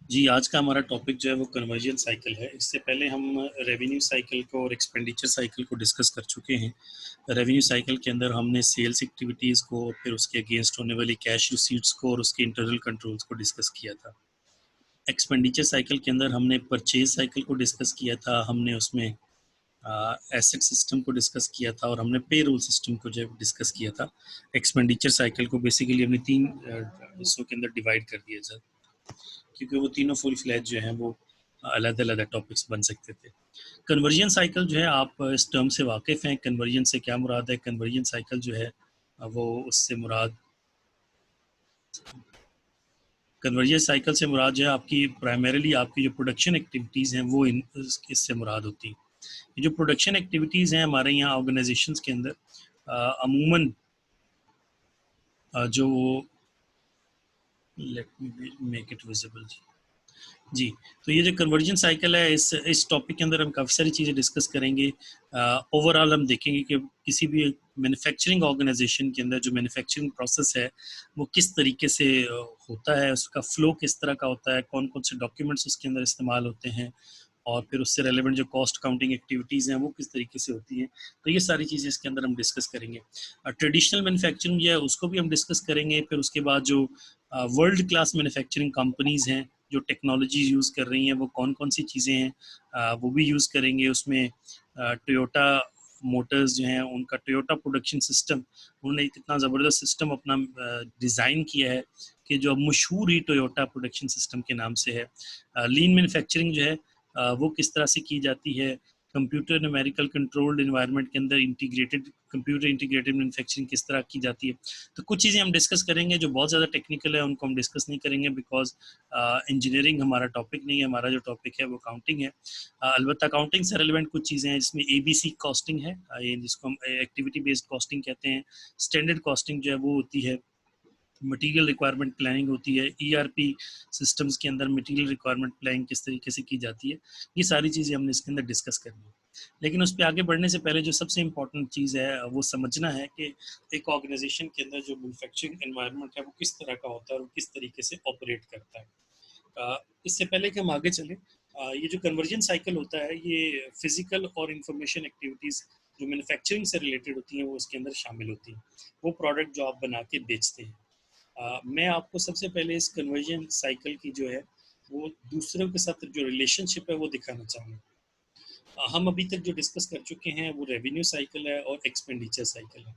जी, आज का हमारा टॉपिक जो है वो कन्वर्जन साइकिल है। इससे पहले हम रेवेन्यू साइकिल को और एक्सपेंडिचर साइकिल को डिस्कस कर चुके हैं। रेवेन्यू साइकिल के अंदर हमने सेल्स एक्टिविटीज़ को, फिर उसके अगेंस्ट होने वाली कैश रिसीट्स को और उसके इंटरनल कंट्रोल्स को डिस्कस किया था। एक्सपेंडिचर साइकिल के अंदर हमने परचेज साइकिल को डिस्कस किया था, हमने उसमें एसेट सिस्टम को डिस्कस किया था और हमने पेरोल सिस्टम को जो है डिस्कस किया था। एक्सपेंडिचर साइकिल को बेसिकली हमने 3 हिस्सों के अंदर डिवाइड कर दिया था, क्योंकि वो तीनों फुल फ्लैज जो हैं वो अलग-अलग टॉपिक्स बन सकते थे। कन्वर्जन साइकिल जो है, आप इस टर्म से वाकिफ़ हैं, कन्वर्जन से क्या मुराद है? कन्वर्जन साइकिल जो है वो उससे मुराद कन्वर्जन साइकिल से मुराद जो है आपकी प्राइमरीली आपकी जो प्रोडक्शन एक्टिविटीज़ हैं वो इससे मुराद होती हैं। ये जो प्रोडक्शन एक्टिविटीज़ हैं हमारे यहाँ ऑर्गेनाइजेशंस के अंदर अमूमन जो let me make it visible जी, तो ये जो कन्वर्जन साइकिल है, इस टॉपिक के अंदर हम काफ़ी सारी चीज़ें डिस्कस करेंगे। ओवरऑल हम देखेंगे कि किसी भी मैन्युफैक्चरिंग ऑर्गेनाइजेशन के अंदर जो मैन्युफैक्चरिंग प्रोसेस है, वो किस तरीके से होता है, उसका फ्लो किस तरह का होता है, कौन-कौन से डॉक्यूमेंट्स उसके अंदर इस्तेमाल होते हैं और फिर उससे रेलेवेंट जो कॉस्ट काउंटिंग एक्टिविटीज़ हैं, वो किस तरीके से होती हैं। तो ये सारी चीज़ें इसके अंदर हम डिस्कस करेंगे। ट्रेडिशनल मैन्युफैक्चरिंग जो है, उसको भी हम डिस्कस करेंगे। फिर उसके बाद जो वर्ल्ड क्लास मैन्युफैक्चरिंग कंपनीज़ हैं, जो टेक्नोलॉजीज़ यूज़ कर रही हैं, वो कौन-कौन सी चीज़ें हैं, वो भी यूज़ करेंगे। उसमें टोयोटा मोटर्स जो हैं, उनका टोयोटा प्रोडक्शन सिस्टम, उन्होंने कितना ज़बरदस्त सिस्टम अपना डिज़ाइन किया है कि जो अब मशहूर ही टोयोटा प्रोडक्शन सिस्टम के नाम से है। लीन मैन्युफैक्चरिंग जो है वो किस तरह से की जाती है, कंप्यूटर न्यूमेरिकल कंट्रोल्ड एनवायरनमेंट के अंदर कंप्यूटर इंटीग्रेटेड मैन्युफैक्चरिंग किस तरह की जाती है। तो कुछ चीज़ें हम डिस्कस करेंगे जो बहुत ज़्यादा टेक्निकल है, उनको हम डिस्कस नहीं करेंगे बिकॉज इंजीनियरिंग हमारा टॉपिक नहीं है। हमारा जो टॉपिक है वो अकाउंटिंग है। अलबत्ता अकाउंटिंग से रिलेवेंट कुछ चीज़ें हैं जिसमें ABC कॉस्टिंग है, ये जिसको हम एक्टिविटी बेस्ड कॉस्टिंग कहते हैं। स्टैंडर्ड कॉस्टिंग जो है वो होती है, मटेरियल रिक्वायरमेंट प्लानिंग होती है। ERP सिस्टम्स के अंदर मटेरियल रिक्वायरमेंट प्लानिंग किस तरीके से की जाती है, ये सारी चीज़ें हमने इसके अंदर डिस्कस करनी है। लेकिन उस पे आगे बढ़ने से पहले जो सबसे इम्पोर्टेंट चीज़ है वो समझना है कि एक ऑर्गेनाइजेशन के अंदर जो मैन्युफैक्चरिंग एनवायरनमेंट है वो किस तरह का होता है और किस तरीके से ऑपरेट करता है। इससे पहले कि हम आगे चलें, ये जो कन्वर्जन साइकिल होता है, ये फिजिकल और इंफॉर्मेशन एक्टिविटीज़ जो मैन्युफैक्चरिंग से रिलेटेड होती हैं वो उसके अंदर शामिल होती हैं। वो प्रोडक्ट जो आप बना के बेचते हैं। मैं आपको सबसे पहले इस कन्वर्जन साइकिल की जो है वो दूसरों के साथ जो रिलेशनशिप है वो दिखाना चाहूँगा। हम अभी तक जो डिस्कस कर चुके हैं वो रेवेन्यू साइकिल है और एक्सपेंडिचर साइकिल है।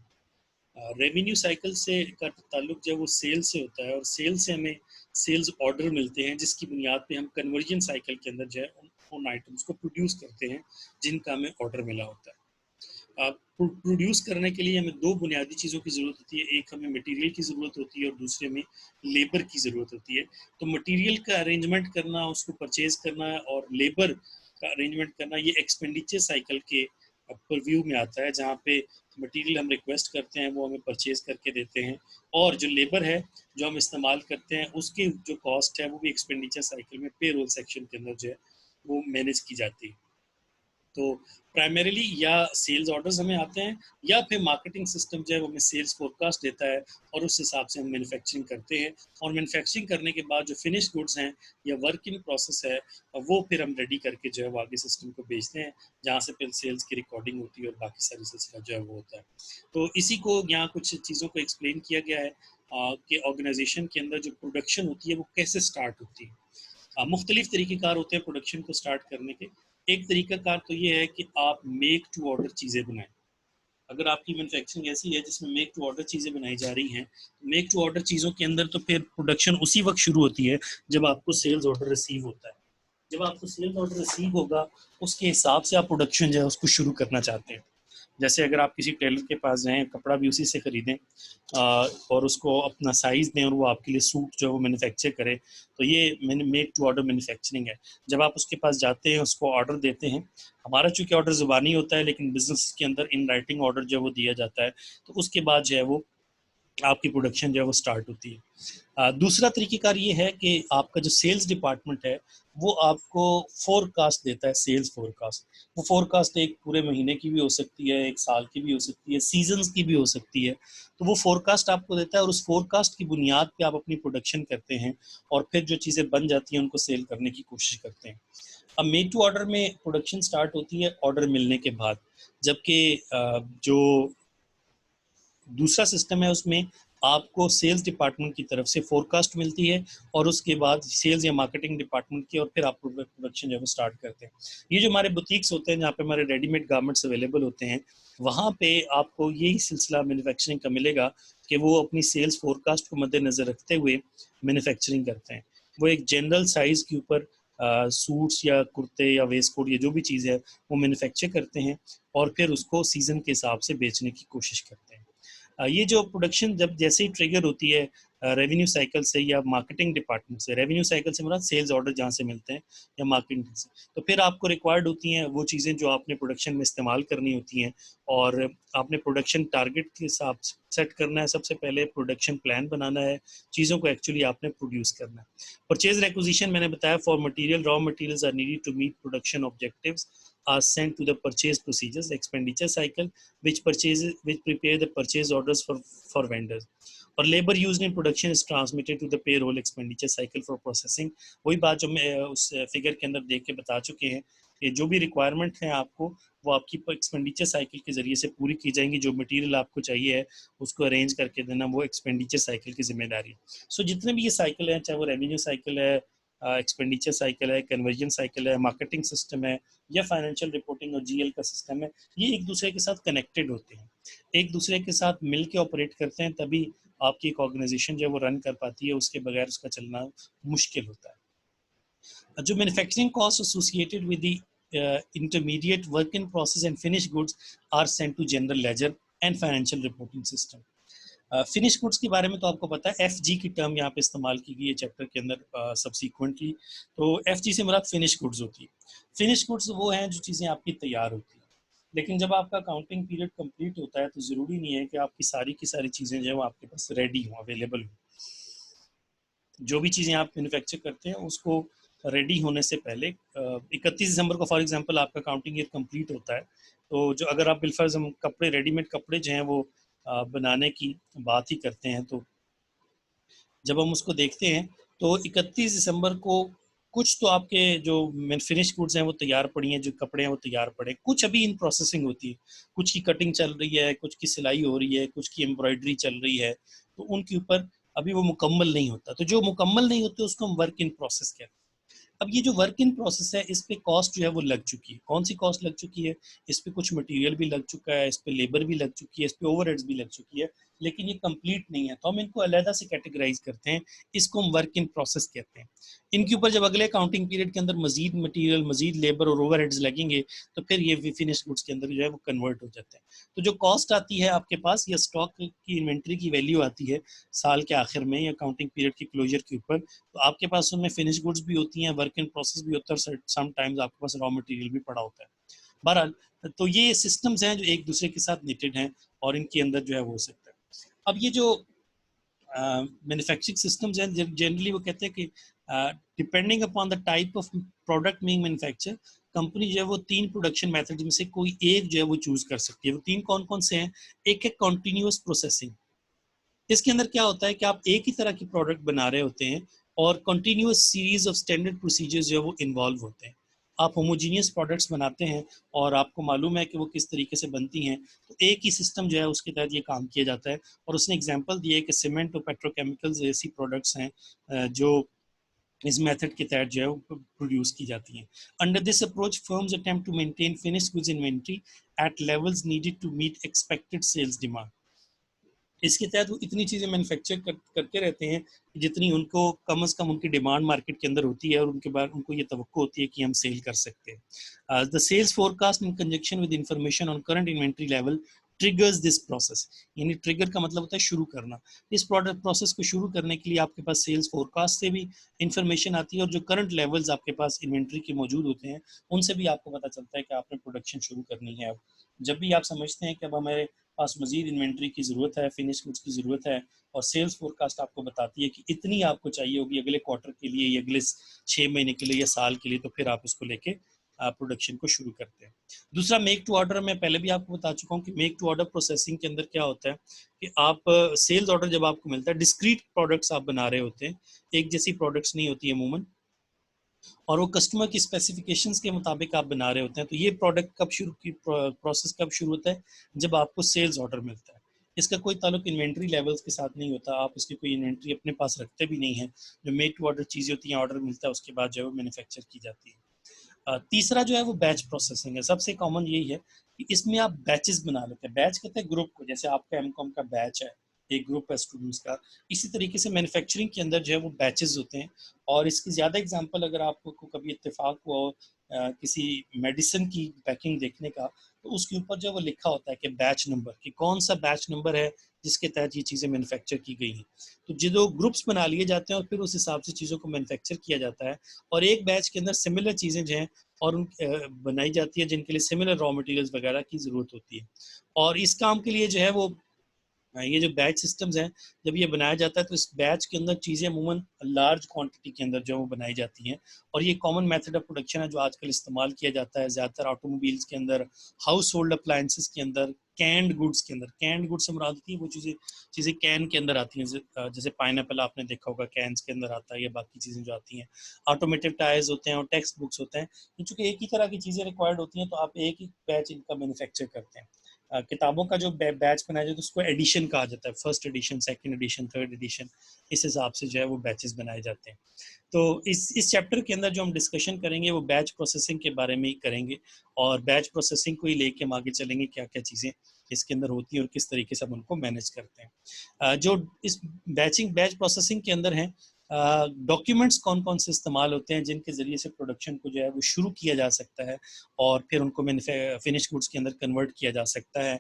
रेवेन्यू साइकिल से का ताल्लुक जो है वो सेल से होता है और सेल से हमें सेल्स ऑर्डर मिलते हैं, जिसकी बुनियाद पे हम कन्वर्जन साइकिल के अंदर जो है उन आइटम्स को प्रोड्यूस करते हैं जिनका हमें ऑर्डर मिला होता है। प्रोड्यूस करने के लिए हमें दो बुनियादी चीज़ों की ज़रूरत होती है। एक हमें मटेरियल की ज़रूरत होती है और दूसरे में लेबर की ज़रूरत होती है। तो मटेरियल का अरेंजमेंट करना, उसको परचेज करना और लेबर का अरेंजमेंट करना, ये एक्सपेंडिचर साइकिल के परव्यू में आता है, जहाँ पे मटेरियल हम रिक्वेस्ट करते हैं वो हमें परचेज करके देते हैं और जो लेबर है जो हम इस्तेमाल करते हैं उसकी जो कॉस्ट है वो भी एक्सपेंडिचर साइकिल में पेरोल सेक्शन के अंदर जो है वो मैनेज की जाती है। तो प्राइमरीली या सेल्स ऑर्डर्स हमें आते हैं या फिर मार्केटिंग सिस्टम जो है वो हमें सेल्स फोरकास्ट देता है और उस हिसाब से हम मैन्युफैक्चरिंग करते हैं और मैन्युफैक्चरिंग करने के बाद जो फिनिश गुड्स हैं या वर्क इन प्रोसेस है वो फिर हम रेडी करके जो है वो आगे सिस्टम को भेजते हैं, जहाँ से फिर सेल्स की रिकॉर्डिंग होती है और बाकी सारी सिलसिला जो है वो होता है। तो इसी को यहाँ कुछ चीज़ों को एक्सप्लेन किया गया है कि ऑर्गेनाइजेशन के अंदर जो प्रोडक्शन होती है वो कैसे स्टार्ट होती है। मुख्तलिफ तरीक़ेकार होते हैं प्रोडक्शन को स्टार्ट करने के। एक तरीक़ाकार तो ये है कि आप मेक टू ऑर्डर चीज़ें बनाएँ। अगर आपकी मैन्युफैक्चरिंग ऐसी है जिसमें मेक टू ऑर्डर चीज़ें बनाई जा रही हैं, तो मेक टू ऑर्डर चीज़ों के अंदर तो फिर प्रोडक्शन उसी वक़्त शुरू होती है जब आपको सेल्स ऑर्डर रिसीव होता है। जब आपको सेल्स ऑर्डर रिसीव होगा, उसके हिसाब से आप प्रोडक्शन जो है उसको शुरू करना चाहते हैं। जैसे अगर आप किसी टेलर के पास जाएँ, कपड़ा भी उसी से खरीदें और उसको अपना साइज़ दें और वो आपके लिए सूट जो है वो मैन्युफैक्चर करे, तो ये मैंने मेक टू ऑर्डर मैन्युफैक्चरिंग है। जब आप उसके पास जाते हैं, उसको ऑर्डर देते हैं, हमारा चूँकि ऑर्डर ज़ुबानी होता है लेकिन बिज़नेस के अंदर इन राइटिंग ऑर्डर जो है वो दिया जाता है, तो उसके बाद जो है वो आपकी प्रोडक्शन जो है वो स्टार्ट होती है। दूसरा तरीक़ेकार ये है कि आपका जो सेल्स डिपार्टमेंट है वो आपको फोरकास्ट देता है, सेल्स फोरकास्ट। वो फोरकास्ट एक पूरे महीने की भी हो सकती है, एक साल की भी हो सकती है, सीजन्स की भी हो सकती है। तो वो फोरकास्ट आपको देता है और उस फोरकास्ट की बुनियाद पे आप अपनी प्रोडक्शन करते हैं और फिर जो चीज़ें बन जाती हैं उनको सेल करने की कोशिश करते हैं। अब मेड टू ऑर्डर में प्रोडक्शन स्टार्ट होती है ऑर्डर मिलने के बाद, जबकि जो दूसरा सिस्टम है उसमें आपको सेल्स डिपार्टमेंट की तरफ से फोरकास्ट मिलती है और उसके बाद सेल्स या मार्केटिंग डिपार्टमेंट की, और फिर आप प्रोडक्शन जो है स्टार्ट करते हैं। ये जो हमारे बुटीक्स होते हैं जहाँ पे हमारे रेडीमेड गारमेंट्स अवेलेबल होते हैं, वहाँ पे आपको यही सिलसिला मैन्युफैक्चरिंग का मिलेगा कि वो अपनी सेल्स फोरकास्ट को मद्देनज़र रखते हुए मैन्युफैक्चरिंग करते हैं। वो एक जनरल साइज़ के ऊपर सूट्स या कुर्ते या वेस्ट कोट या जो भी चीज़ है वो मैन्युफैक्चर करते हैं और फिर उसको सीज़न के हिसाब से बेचने की कोशिश करते हैं। ये जो प्रोडक्शन जब जैसे ही ट्रिगर होती है रेवेन्यू साइकिल से या मार्केटिंग डिपार्टमेंट से, रेवेन्यू साइकिल से मतलब सेल्स ऑर्डर जहाँ से मिलते हैं या मार्केटिंग से, तो फिर आपको रिक्वायर्ड होती हैं वो चीज़ें जो आपने प्रोडक्शन में इस्तेमाल करनी होती हैं और आपने प्रोडक्शन टारगेट के हिसाब से सेट करना है। सबसे पहले प्रोडक्शन प्लान बनाना है, चीज़ों को एक्चुअली आपने प्रोड्यूस करना है। परचेज रिक्विजिशन मैंने बताया, for material raw materials are needed to meet production objectives are sent to the purchase procedures expenditure cycle which prepare the purchase orders for vendors, और labour use in production is transmitted to the payroll expenditure cycle for processing. वही बात जो मैं उस figure के अंदर देख के बता चुके हैं कि जो भी रिक्वायरमेंट है आपको वो आपकी एक्सपेंडिचर साइकिल के जरिए से पूरी की जाएंगी। जो मटेरियल आपको चाहिए है उसको अरेंज करके देना वो एक्सपेंडिचर साइकिल की जिम्मेदारी है। सो जितने भी ये साइकिल है, चाहे वो रेवेन्यू साइकिल है, एक्सपेंडिचर साइकिल है, कन्वर्जन साइकिल है, मार्केटिंग सिस्टम है या फाइनेंशियल रिपोर्टिंग और जीएल का सिस्टम है, ये एक दूसरे के साथ कनेक्टेड होते हैं, एक दूसरे के साथ मिल के ऑपरेट करते हैं, तभी आपकी एक ऑर्गेनाइजेशन जो है वो रन कर पाती है। उसके बगैर उसका चलना मुश्किल होता है। जो manufacturing cost associated with the intermediate work in process and finish goods are sent to general ledger and financial reporting system. Finish goods के बारे में तो आपको पता है, एफ जी की टर्म यहाँ पे इस्तेमाल की गई है चैप्टर के अंदर सब्सिक्वेंटली। तो एफ जी से मुराद फिनिश गुड्स होती है। फिनिश गुड्स वो हैं जो चीज़ें आपकी तैयार होती हैं, लेकिन जब आपका अकाउंटिंग पीरियड कंप्लीट होता है तो ज़रूरी नहीं है कि आपकी सारी की सारी चीज़ें जो है वो आपके पास रेडी हों, अवेलेबल हों। जो भी चीज़ें आप मैन्युफैक्चर करते हैं उसको रेडी होने से पहले 31 दिसंबर को फॉर एग्जांपल आपका अकाउंटिंग ईयर कंप्लीट होता है, तो जो अगर आप बिलफर्ज हम कपड़े रेडीमेड कपड़े जो हैं वो बनाने की बात ही करते हैं, तो जब हम उसको देखते हैं तो 31 दिसंबर को कुछ तो आपके जो फिनिश गुड्स हैं वो तैयार पड़ी हैं, जो कपड़े हैं वो तैयार पड़े, कुछ अभी इन प्रोसेसिंग होती है, कुछ की कटिंग चल रही है, कुछ की सिलाई हो रही है, कुछ की एम्ब्रॉयडरी चल रही है, तो उनके ऊपर अभी वो मुकम्मल नहीं होता। तो जो मुकम्मल नहीं होते उसको हम वर्क इन प्रोसेस कहते हैं। अब ये जो वर्क इन प्रोसेस है इस पे कॉस्ट जो है वो लग चुकी है। कौन सी कॉस्ट लग चुकी है? इस पे कुछ मटेरियल भी लग चुका है, इस पे लेबर भी लग चुकी है, इस पे ओवरहेड्स भी लग चुकी है, लेकिन ये कंप्लीट नहीं है, तो हम इनको अलहदा से कैटेगराइज करते हैं। इसको हम वर्क इन प्रोसेस कहते हैं। इनके ऊपर जब अगले अकाउंटिंग पीरियड के अंदर मजीद मटीरियल, मजीद लेबर और ओवरहेड्स लगेंगे तो फिर ये फिनिश गुड्स के अंदर जो है वो कन्वर्ट हो जाते हैं। तो जो कॉस्ट आती है आपके पास, या स्टॉक की इन्वेंट्री की वैल्यू आती है साल के आखिर में या अकाउंटिंग पीरियड की क्लोजर के ऊपर, तो आपके पास उनमें फिनिश गुड्स भी होती हैं, वर्क इन प्रोसेस भी होता है, समटाइम्स आपके पास रॉ मटेरियल भी पड़ा होता है। बहरहाल, तो ये सिस्टम्स हैं जो एक दूसरे के साथ निटेड हैं और इनके अंदर जो है वो हो सकता है। अब ये जो मैन्युफैक्चरिंग सिस्टम्स हैं जनरली वो कहते हैं कि depending upon the type of product being manufacture, company जो है वो 3 प्रोडक्शन मेथड में से कोई एक जो है वो चूज कर सकती है। वो 3 कौन कौन से हैं? एक है कॉन्टिन्यूस प्रोसेसिंग। इसके अंदर क्या होता है कि आप एक ही तरह की प्रोडक्ट बना रहे होते हैं और continuous series of standard procedures जो है वो इन्वॉल्व होते हैं। आप होमोजीनियस प्रोडक्ट्स बनाते हैं और आपको मालूम है कि वो किस तरीके से बनती हैं, तो एक ही सिस्टम जो है उसके तहत ये काम किया जाता है। और उसने एग्जांपल दिए कि सीमेंट और पेट्रोकेमिकल्स ऐसी प्रोडक्ट्स हैं जो इस मेथड के तहत जो है वो प्रोड्यूस की जाती हैं। Under this approach firms attempt to maintain finished goods inventory at levels needed to meet expected sales demand. इसके तहत वो इतनी चीज़ें मैन्युफैक्चर करते रहते हैं जितनी उनको कम से कम उनकी डिमांड मार्केट के अंदर होती है और उनके बाद उनको ये तवक्को होती है कि हम सेल कर सकते हैं। The sales forecast in conjunction with information on current inventory level triggers this process. यानी ट्रिगर का मतलब होता है शुरू करना। इस प्रोडक्ट प्रोसेस को शुरू करने के लिए आपके पास सेल्स फोरकास्ट से भी इंफॉर्मेशन आती है और जो करंट लेवल्स आपके पास इन्वेंट्री के मौजूद होते हैं उनसे भी आपको पता चलता है कि आपने प्रोडक्शन शुरू करनी है। अब जब भी आप समझते हैं कि अब हमारे पास मजीद इन्वेंट्री की ज़रूरत है, फिनिश गुड्स की ज़रूरत है, और सेल्स फोरकास्ट आपको बताती है कि इतनी आपको चाहिए होगी अगले क्वार्टर के लिए या अगले 6 महीने के लिए या साल के लिए, तो फिर आप उसको लेके प्रोडक्शन को शुरू करते हैं। दूसरा मेक टू ऑर्डर, मैं पहले भी आपको बता चुका हूँ कि मेक टू ऑर्डर प्रोसेसिंग के अंदर क्या होता है कि आप सेल्स ऑर्डर जब आपको मिलता है, डिस्क्रीट प्रोडक्ट्स आप बना रहे होते हैं, एक जैसी प्रोडक्ट्स नहीं होती है अमूमन, और वो कस्टमर की स्पेसिफिकेशंस के मुताबिक आप बना रहे होते हैं। तो ये प्रोडक्ट कब शुरू की प्रोसेस कब शुरू होता है, जब आपको सेल्स ऑर्डर मिलता है। इसका कोई ताल्लुक इन्वेंट्री लेवल्स के साथ नहीं होता, आप इसकी कोई इन्वेंट्री अपने पास रखते भी नहीं है। जो मेक टू ऑर्डर चीज़ें होती हैं, ऑर्डर मिलता है उसके बाद जो है वो मैन्युफैक्चर की जाती है। तीसरा जो है वो बैच प्रोसेसिंग है। सबसे कॉमन यही है कि इसमें आप बैचेस बना लेते हैं। बैच कहते हैं ग्रुप को, जैसे आपका एमकॉम का बैच है, एक ग्रुप है स्टूडेंट्स का, इसी तरीके से मैन्युफैक्चरिंग के अंदर जो है वो बैचेस होते हैं। और इसकी ज़्यादा एग्जांपल अगर आपको ज़्यादा इत्तेफाक हो किसी मेडिसिन की पैकिंग देखने का, तो उसके ऊपर जो वो लिखा होता है कि बैच नंबर, कि कौन सा बैच नंबर है जिसके तहत ये चीज़ें मैन्युफैक्चर की गई हैं। तो जो ग्रुप्स बना लिए जाते हैं और फिर उस हिसाब से चीज़ों को मैन्युफैक्चर किया जाता है, और एक बैच के अंदर सिमिलर चीज़ें जो हैं और बनाई जाती है जिनके लिए सिमिलर रॉ मटेरियल्स वगैरह की ज़रूरत होती है। और इस काम के लिए जो है वो ये जो बैच सिस्टम्स हैं, जब ये बनाया जाता है तो इस बैच के अंदर चीज़ें अमूमन लार्ज क्वांटिटी के अंदर जो है वो बनाई जाती हैं। और ये कॉमन मेथड ऑफ प्रोडक्शन है जो आजकल इस्तेमाल किया जाता है ज़्यादातर ऑटोमोबाइल्स के अंदर, हाउस होल्ड अप्लायंसेस के अंदर, कैंड गुड्स के अंदर। कैंड गुड्स से मुराद होती है वो चीज़ें चीज़ें कैन के अंदर आती हैं, जैसे पाइनएप्पल आपने देखा होगा कैंस के अंदर आता है, या बाकी चीज़ें जो आती हैं। ऑटोमेटिव टायर्स होते हैं और टेक्स्ट बुक्स होते हैं। चूँकि एक ही तरह की चीज़ें रिक्वायर्ड होती हैं, तो आप एक ही बैच इनका मैन्युफैक्चर करते हैं। किताबों का जो बैच बनाया जाता है उसको एडिशन कहा जाता है, first edition, second edition, third edition, इस हिसाब से जो है वो बैचेस बनाए जाते हैं। तो इस चैप्टर के अंदर जो हम डिस्कशन करेंगे वो बैच प्रोसेसिंग के बारे में ही करेंगे, और बैच प्रोसेसिंग को ही लेके हम आगे चलेंगे, क्या क्या चीज़ें इसके अंदर होती हैं और किस तरीके से हम उनको मैनेज करते हैं। जो इस बैच प्रोसेसिंग के अंदर हैं, डॉक्यूमेंट्स कौन कौन से इस्तेमाल होते हैं जिनके ज़रिए से प्रोडक्शन को जो है वो शुरू किया जा सकता है और फिर उनको फिनिश गुड्स के अंदर कन्वर्ट किया जा सकता है,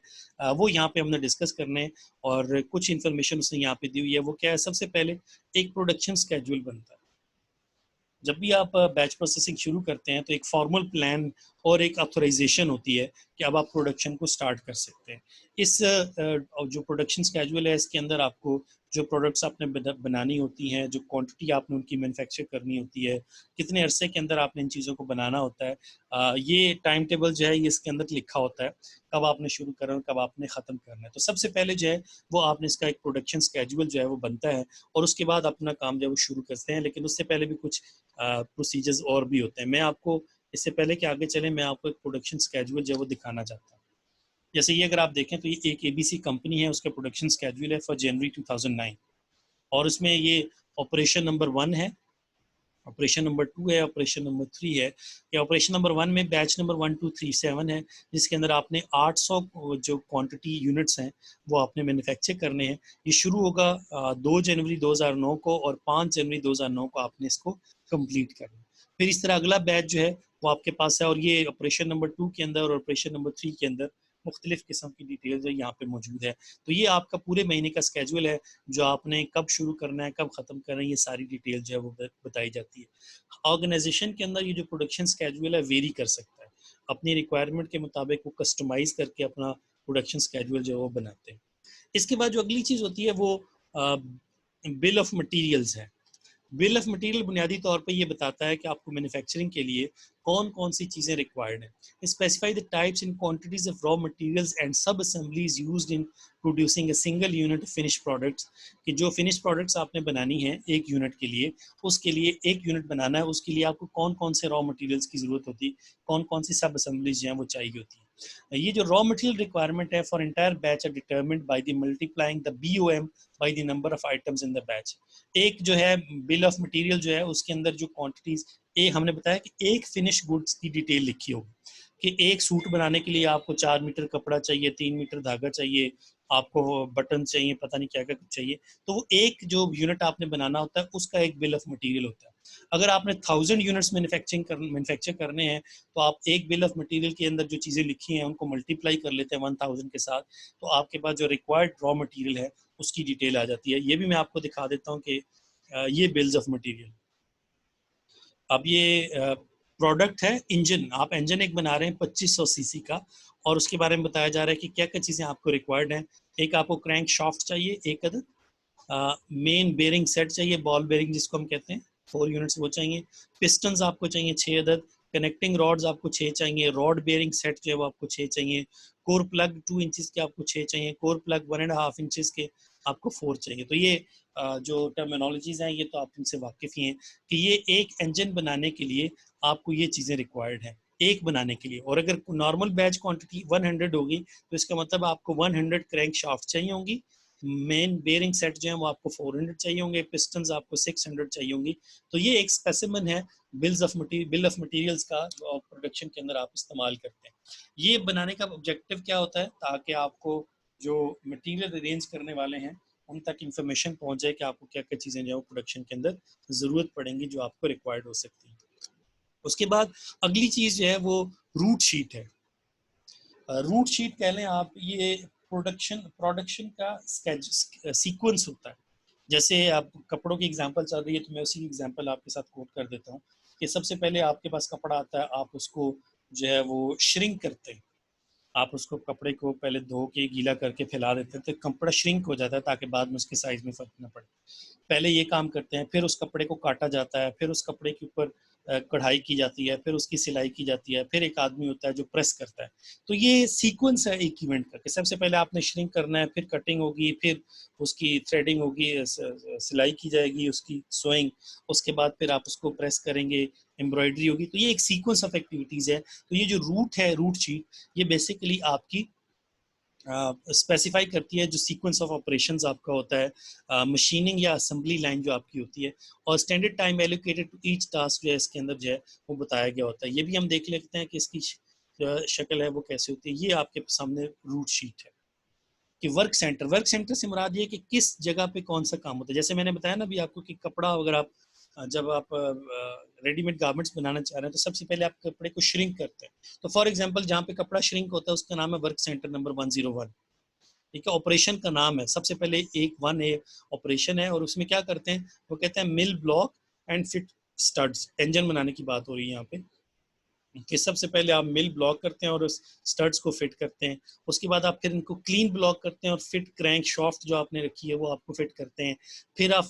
वो यहाँ पे हमने डिस्कस करने हैं। और कुछ इन्फॉर्मेशन उसने यहाँ पे दी हुई है। वो क्या है, सबसे पहले एक प्रोडक्शन स्केड्यूल बनता है। जब भी आप बैच प्रोसेसिंग शुरू करते हैं तो एक फॉर्मल प्लान और एक ऑथराइजेशन होती है कि अब आप प्रोडक्शन को स्टार्ट कर सकते हैं। इस जो प्रोडक्शन स्केड्यूल है इसके अंदर आपको जो प्रोडक्ट्स आपने बनानी होती हैं, जो क्वांटिटी आपने उनकी मैन्युफैक्चर करनी होती है, कितने अरसे के अंदर आपने इन चीज़ों को बनाना होता है, ये टाइम टेबल जो है ये इसके अंदर लिखा होता है, कब आपने शुरू करना है, कब आपने ख़त्म करना है। तो सबसे पहले जो है वो आपने इसका एक प्रोडक्शन स्केड्यूल जो है वो बनता है, और उसके बाद अपना काम जो है वो शुरू करते हैं। लेकिन उससे पहले भी कुछ प्रोसीजर्स और भी होते हैं। मैं आपको इससे पहले कि आगे चले, मैं आपको एक प्रोडक्शन स्केड्यूल जो है वो दिखाना चाहता हूँ। जैसे ये अगर आप देखें तो ये एक एबीसी कंपनी है, उसका प्रोडक्शन स्केड्यूल है फॉर जनवरी 2009, और उसमें ये ऑपरेशन नंबर 1 है, ऑपरेशन नंबर 2 है, ऑपरेशन नंबर 3 है। या ऑपरेशन नंबर 1 में बैच नंबर 1 2 3 7 है, जिसके अंदर आपने 800 जो क्वांटिटी यूनिट्स हैं वो आपने मैन्युफैक्चर करने हैं। ये शुरू होगा 2 जनवरी 2009 को, और 5 जनवरी 2009 को आपने इसको कंप्लीट करना है। फिर इस तरह अगला बैच जो है वो आपके पास है, और ये ऑपरेशन नंबर 2 के अंदर और ऑपरेशन नंबर 3 के अंदर मुख्तलिफ किस्म की डिटेल्स है यहाँ पे मौजूद है। तो ये आपका पूरे महीने का स्केड्यूल है, जो आपने कब शुरू करना है, कब ख़त्म करना है, ये सारी डिटेल जो है वो बताई जाती है। ऑर्गेनाइजेशन के अंदर ये जो प्रोडक्शन स्केड्यूल है वेरी कर सकता है, अपनी रिक्वायरमेंट के मुताबिक वो कस्टमाइज करके अपना प्रोडक्शन स्केड्यूल जो है वो बनाते हैं। इसके बाद जो अगली चीज़ होती है वो बिल ऑफ मटीरियल्स है। बिल ऑफ मटेरियल बुनियादी तौर पे ये बताता है कि आपको मैन्युफैक्चरिंग के लिए कौन कौन सी चीज़ें रिक्वायर्ड हैं। Specify the types and quantities of raw materials and sub assemblies used in producing a single unit finish products, कि जो फिनिश प्रोडक्ट्स आपने बनानी है एक यूनिट के लिए, उसके लिए एक यूनिट बनाना है, उसके लिए आपको कौन कौन से रॉ मटेरियल्स की ज़रूरत होती है, कौन कौन सी सब असेंबलीज जो हैं वो चाहिए होती है। ये जो रॉ मटेरियल रिक्वायरमेंट है for entire batch are determined by the multiplying the BOM by the number of items in the batch. एक जो है बिल ऑफ मटेरियल जो है उसके अंदर जो क्वांटिटीज, एक हमने बताया कि एक फिनिश गुड्स की डिटेल लिखी होगी, कि एक सूट बनाने के लिए आपको 4 मीटर कपड़ा चाहिए, 3 मीटर धागा चाहिए, आपको बटन चाहिए, पता नहीं क्या क्या कुछ चाहिए। तो वो एक जो यूनिट आपने बनाना होता है उसका एक बिल ऑफ मटेरियल होता है। अगर आपने 1000 यूनिट्स मैन्युफैक्चर करने हैं, तो आप एक बिल ऑफ मटेरियल के अंदर जो चीज़ें लिखी हैं उनको मल्टीप्लाई कर लेते हैं 1000 के साथ, तो आपके पास जो रिक्वायर्ड रॉ मटेरियल है उसकी डिटेल आ जाती है। ये भी मैं आपको दिखा देता हूँ कि ये बिल्स ऑफ मटेरियल। अब ये प्रोडक्ट है इंजन, आप इंजन एक बना रहे हैं 2500 सीसी का, और उसके बारे में बताया जा रहा है कि क्या क्या चीज़ें आपको रिक्वायर्ड हैं। एक आपको क्रैंक शाफ्ट चाहिए, एक अदद मेन बेरिंग सेट चाहिए, बॉल बेरिंग जिसको हम कहते हैं, 4 यूनिट्स वो चाहिए। पिस्टन्स आपको चाहिए 6 अदद, कनेक्टिंग रॉड्स आपको 6 चाहिए, रॉड बेरिंग सेट जो है वो आपको 6 चाहिए, कोर प्लग 2 इंचेस के आपको 6 चाहिए, कोर प्लग 1.5 इंचेस के आपको 4 चाहिए। तो ये जो टर्मिनोलॉजीज हैं ये तो आप इनसे वाकिफ ही हैं कि ये एक इंजन बनाने के लिए आपको ये चीज़ें रिक्वायर्ड हैं एक बनाने के लिए। और अगर नॉर्मल बैच क्वांटिटी 100 होगी तो इसका मतलब आपको 100 क्रैंक शाफ्ट चाहिए होंगी, मेन बेरिंग सेट जो है वो आपको 400 चाहिए होंगे, पिस्टन्स आपको 600 चाहिए होंगी। तो ये एक स्पेसिमन है बिल ऑफ मटेरियल्स का जो आप प्रोडक्शन के अंदर आप इस्तेमाल करते हैं। ये बनाने का ऑब्जेक्टिव क्या होता है, ताकि आपको जो मटेरियल अरेंज करने वाले हैं उन तक इंफॉर्मेशन पहुंच जाए कि आपको क्या क्या चीज़ें जो है प्रोडक्शन के अंदर ज़रूरत पड़ेंगी जो आपको रिक्वायर्ड हो सकती है। उसके बाद अगली चीज़ जो है वो रूट शीट है। रूट शीट कह लें आप, ये प्रोडक्शन का सीक्वेंस होता है। जैसे आप कपड़ों की एग्जांपल चल रही है तो मैं उसी की एग्जांपल आपके साथ कोट कर देता हूँ कि सबसे पहले आपके पास कपड़ा आता है, आप उसको जो है वो श्रिंक करते हैं। आप उसको कपड़े को पहले धो के गीला करके फैला देते हैं तो कपड़ा श्रिंक हो जाता है ताकि बाद में उसके साइज में फर्क ना पड़े। पहले ये काम करते हैं, फिर उस कपड़े को काटा जाता है, फिर उस कपड़े के ऊपर कढ़ाई की जाती है, फिर उसकी सिलाई की जाती है, फिर एक आदमी होता है जो प्रेस करता है। तो ये सीक्वेंस है एक इवेंट का कि सबसे पहले आपने श्रिंक करना है, फिर कटिंग होगी, फिर उसकी थ्रेडिंग होगी, सिलाई की जाएगी, उसकी सोइंग, उसके बाद फिर आप उसको प्रेस करेंगे, एम्ब्रॉयडरी होगी। तो ये एक सीक्वेंस ऑफ एक्टिविटीज़ है। तो ये जो रूट है, रूट शीट, ये बेसिकली आपकी स्पेसिफाई करती है जो सीक्वेंस ऑफ ऑपरेशंस आपका होता है, मशीनिंग या असेंबली लाइन जो आपकी होती है, और standard time allocated to each task जो है इसके अंदर जो है वो बताया गया होता है। ये भी हम देख लेते हैं कि इसकी शक्ल है वो कैसे होती है। ये आपके सामने रूट शीट है कि वर्क सेंटर से मुराद ये कि किस जगह पे कौन सा काम होता है। जैसे मैंने बताया ना अभी आपको कि कपड़ा अगर आप जब आप रेडीमेड गारमेंट्स बनाना चाह रहे हैं तो सबसे पहले आप कपड़े को श्रिंक करते हैं। तो फॉर एग्जांपल जहाँ पे कपड़ा श्रिंक होता है उसका नाम है वर्क सेंटर नंबर 101। ठीक है, ऑपरेशन का नाम है। सबसे पहले एक 1A ऑपरेशन है और उसमें क्या करते हैं, वो कहते हैं mill block and fit studs. Engine बनाने की बात हो रही है यहाँ पे कि सबसे पहले आप मिल ब्लॉक करते हैं और उस स्टड्स को फिट करते हैं। उसके बाद आप फिर इनको क्लीन ब्लॉक करते हैं और फिट क्रैंक शाफ्ट जो आपने रखी है वो आपको फिट करते हैं। फिर आप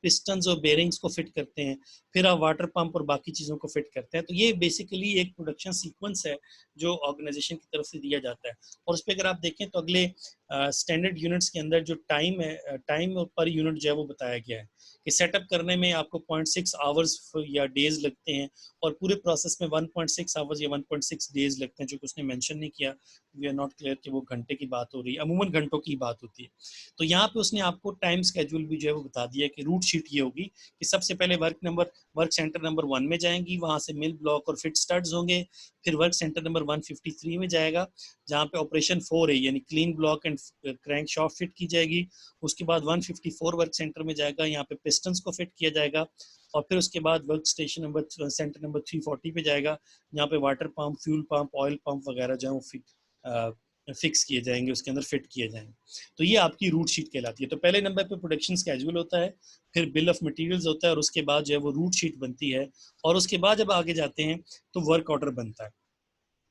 पिस्टन्स और बेरिंग्स को फिट करते हैं। फिर आप वाटर पंप और बाकी चीज़ों को फिट करते हैं। तो ये बेसिकली एक प्रोडक्शन सीक्वेंस है जो ऑर्गेनाइजेशन की तरफ से दिया जाता है। और उस पर अगर आप देखें तो अगले स्टैंडर्ड यूनिट्स के अंदर जो टाइम है, टाइम पर यूनिट जो है वो बताया गया है कि सेटअप करने में आपको 0.6 आवर्स या डेज लगते हैं और पूरे प्रोसेस में 1.6 आवर्स या 1.6 डेज लगते हैं, जो कि उसने मेंशन नहीं किया। वी आर नॉट क्लियर कि वो घंटे की बात हो रही है, अमूमन घंटों की बात होती है। तो यहाँ पे उसने आपको टाइम स्केड्यूल भी जो है वो बता दिया कि रूट शीट ये होगी कि सबसे पहले वर्क सेंटर नंबर 1 में जाएंगी, वहाँ से मिल ब्लॉक और फिट स्टड्स होंगे। फिर वर्क सेंटर नंबर 153 में जाएगा जहाँ पे ऑपरेशन 4 है यानी clean block and crank shaft fit की जाएगी। उसके बाद 154 वर्क सेंटर में जाएगा, यहाँ पे पिस्टन्स को फिट किया जाएगा। और फिर उसके बाद work station number centre number 340 पे जाएगा जहाँ पे water pump, fuel pump, oil pump वगैरह जो है वो फिक्स किए जाएंगे, उसके अंदर फिट किए जाएंगे। तो ये आपकी रूट शीट कहलाती है। तो पहले नंबर पे प्रोडक्शन स्केड्यूल होता है, फिर बिल ऑफ मटेरियल्स होता है और उसके बाद जो है वो रूट शीट बनती है। और उसके बाद जब आगे जाते हैं तो वर्क ऑर्डर बनता है।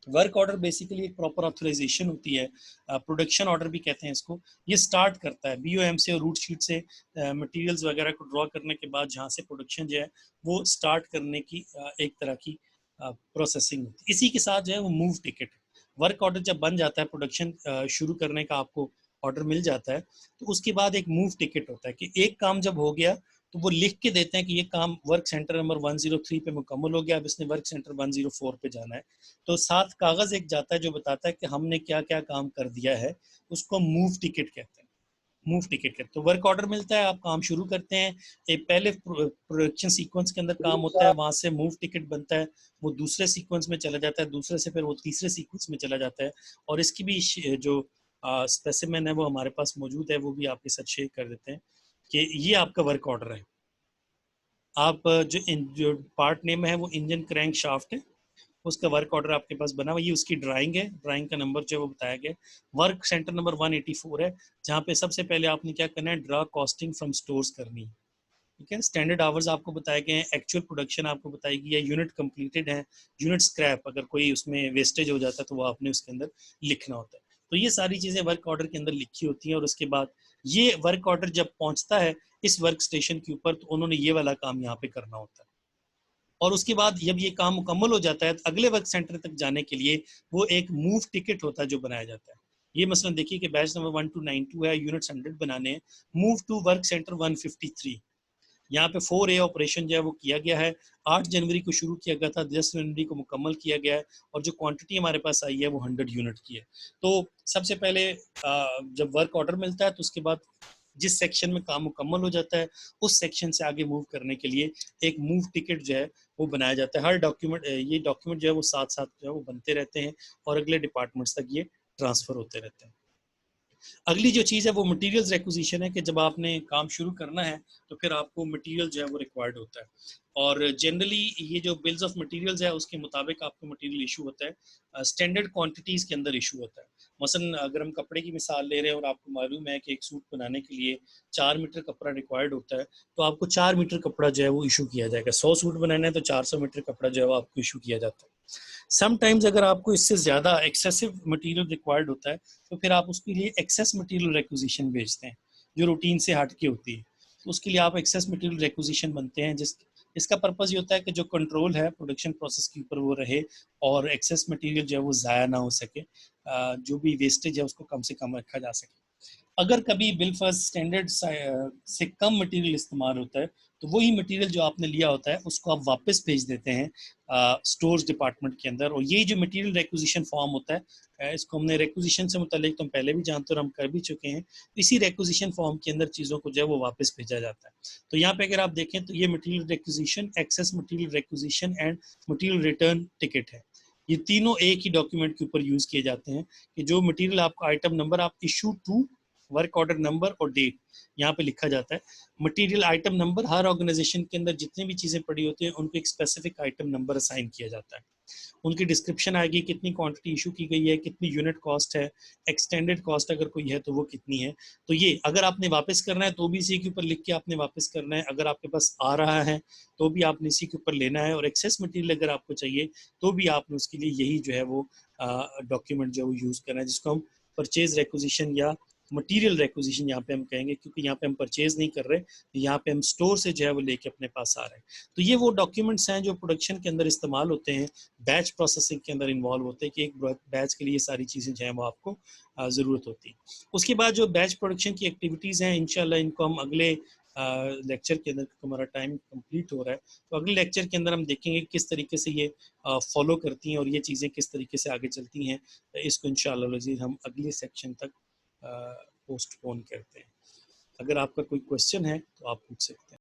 वर्क ऑर्डर बेसिकली एक प्रॉपर ऑथराइजेशन होती है, प्रोडक्शन ऑर्डर भी कहते हैं इसको। ये स्टार्ट करता है बीओएम से और रूट शीट से मटेरियल्स वगैरह को ड्रॉ करने के बाद जहाँ से प्रोडक्शन जो है वो स्टार्ट करने की एक तरह की प्रोसेसिंग होती है। इसी के साथ जो है वो मूव टिकट, वर्क ऑर्डर जब बन जाता है, प्रोडक्शन शुरू करने का आपको ऑर्डर मिल जाता है, तो उसके बाद एक मूव टिकट होता है कि एक काम जब हो गया तो वो लिख के देते हैं कि ये काम वर्क सेंटर नंबर 103 पे मुकम्मल हो गया, अब इसने वर्क सेंटर 104 पे जाना है। तो साथ कागज एक जाता है जो बताता है कि हमने क्या क्या काम कर दिया है, उसको मूव टिकट कहते हैं। मूव टिकट कहते हैं। तो वर्क ऑर्डर मिलता है, आप काम शुरू करते हैं, एक पहले प्रोडक्शन सीक्वेंस के अंदर काम होता है, वहां से मूव टिकट बनता है, वो दूसरे सीक्वेंस में चला जाता है, दूसरे से फिर वो तीसरे सीक्वेंस में चला जाता है। और इसकी भी जो स्पेसिमेन है वो हमारे पास मौजूद है, वो भी आपके साथ शेयर कर देते हैं कि ये आपका वर्क ऑर्डर है। आप जो पार्ट नेम है वो इंजन क्रैंक शाफ्ट है, उसका वर्क ऑर्डर आपके पास बना हुआ, ये उसकी ड्राइंग है, ड्राइंग का नंबर जो है वो बताया गया। वर्क सेंटर नंबर 184 है जहाँ पे सबसे पहले आपने क्या करना है, ड्रा कॉस्टिंग फ्रॉम स्टोर्स करनी है। ठीक है। स्टैंडर्ड आवर्स आपको बताए गए हैं, एक्चुअल प्रोडक्शन आपको बताएगी, या यूनिट कंप्लीटेड है, यूनिट स्क्रैप, अगर कोई उसमें वेस्टेज हो जाता है तो वो आपने उसके अंदर लिखना होता है। तो ये सारी चीज़ें वर्क ऑर्डर के अंदर लिखी होती हैं, और उसके बाद ये वर्क ऑर्डर जब पहुंचता है इस वर्क स्टेशन के ऊपर, तो उन्होंने ये वाला काम यहाँ पे करना होता है। और उसके बाद जब ये काम मुकम्मल हो जाता है तो अगले वर्क सेंटर तक जाने के लिए वो एक मूव टिकट होता है जो बनाया जाता है। ये मसलन देखिए कि बैच नंबर 1292 है, यूनिट्स 100 बनाने हैं, मूव टू वर्क सेंटर 153। यहाँ पे 4A ऑपरेशन जो है वो किया गया है, 8 जनवरी को शुरू किया गया था, 10 जनवरी को मुकम्मल किया गया है, और जो क्वांटिटी हमारे पास आई है वो 100 यूनिट की है। तो सबसे पहले जब वर्क ऑर्डर मिलता है तो उसके बाद जिस सेक्शन में काम मुकम्मल हो जाता है उस सेक्शन से आगे मूव करने के लिए एक मूव टिकट जो है वो बनाया जाता है। हर डॉक्यूमेंट, ये डॉक्यूमेंट जो है वो साथ साथ जो है वो बनते रहते हैं और अगले डिपार्टमेंट्स तक ये ट्रांसफर होते रहते हैं। अगली जो चीज़ है वो मटेरियल्स रिक्विजिशन है कि जब आपने काम शुरू करना है तो फिर आपको मटेरियल जो है वो रिक्वायर्ड होता है, और जनरली ये जो बिल्स ऑफ मटेरियल्स है उसके मुताबिक आपको मटेरियल इशू होता है, स्टैंडर्ड क्वांटिटीज़ के अंदर इशू होता है। मसलन अगर हम कपड़े की मिसाल ले रहे हैं और आपको मालूम है कि एक सूट बनाने के लिए 4 मीटर कपड़ा रिक्वायर्ड होता है, तो आपको 4 मीटर कपड़ा जो है वो इशू किया जाएगा। 100 सूट बनाना है तो 400 मीटर कपड़ा जो है वो आपको इशू किया जाता है। समटाइम्स अगर आपको इससे ज़्यादा एक्सेसिव मटेरियल रिक्वायर्ड होता है तो फिर आप उसके लिए एक्सेस मटेरियल रिक्विजिशन भेजते हैं जो रूटीन से हट के होती है। तो उसके लिए आप एक्सेस मटेरियल रिक्विजिशन बनते हैं, इसका पर्पज़ ये होता है कि जो कंट्रोल है प्रोडक्शन प्रोसेस के ऊपर वो रहे, और एक्सेस मटेरियल जो है वो ज़ाया ना हो सके, जो भी वेस्टेज है उसको कम से कम रखा जा सके। अगर कभी बिल फर्स्ट स्टैंडर्ड से कम मटेरियल इस्तेमाल होता है तो वही मटेरियल जो आपने लिया होता है उसको आप वापस भेज देते हैं स्टोर्स डिपार्टमेंट के अंदर। और ये जो मटेरियल रिक्विजिशन फॉर्म होता है, इसको हमने रिक्विजिशन से मुतालिक तो हम पहले भी जानते हैं और हम कर भी चुके हैं। इसी रिक्विजिशन फॉर्म के अंदर चीज़ों को जो है वो वापस भेजा जाता है। तो यहाँ पे अगर आप देखें तो ये material requisition, excess material requisition and material return ticket है। ये तीनों एक ही डॉक्यूमेंट के ऊपर यूज़ किए जाते हैं कि जो मटेरियल आपका आइटम नंबर आप issue to, work order number और डेट यहाँ पे लिखा जाता है। मटेरियल आइटम नंबर, हर ऑर्गेनाइजेशन के अंदर जितनी भी चीज़ें पड़ी होती हैं उनको एक स्पेसिफिक आइटम नंबर असाइन किया जाता है। उनकी डिस्क्रिप्शन आएगी, कितनी क्वांटिटी इशू की गई है, कितनी यूनिट कॉस्ट है, एक्सटेंडेड कॉस्ट अगर कोई है तो वो कितनी है। तो ये अगर आपने वापस करना है तो भी इसी के ऊपर लिख के आपने वापस करना है, अगर आपके पास आ रहा है तो भी आपने इसी के ऊपर लेना है, और एक्सेस मटेरियल अगर आपको चाहिए तो भी आपने उसके लिए यही जो है वो डॉक्यूमेंट जो है वो यूज़ करना है, जिसको हम परचेज रिक्विजिशन या मटेरियल रिक्विजिशन यहाँ पे हम कहेंगे, क्योंकि यहाँ पे हम परचेज नहीं कर रहे, यहाँ पे हम स्टोर से जो है वो लेके अपने पास आ रहे हैं। तो ये वो डॉक्यूमेंट्स हैं जो प्रोडक्शन के अंदर इस्तेमाल होते हैं, बैच प्रोसेसिंग के अंदर इन्वॉल्व होते हैं कि एक बैच के लिए सारी चीज़ें जो हैं वो आपको ज़रूरत होती है। उसके बाद जो बैच प्रोडक्शन की एक्टिविटीज़ हैं इंशाल्लाह इनको हम अगले लेक्चर के अंदर, हमारा टाइम कंप्लीट हो रहा है, तो अगले लेक्चर के अंदर हम देखेंगे किस तरीके से ये फॉलो करती हैं और ये चीज़ें किस तरीके से आगे चलती हैं। इसको इंशाल्लाह हम अगले सेक्शन तक पोस्टपोन करते हैं। अगर आपका कोई क्वेश्चन है तो आप पूछ सकते हैं।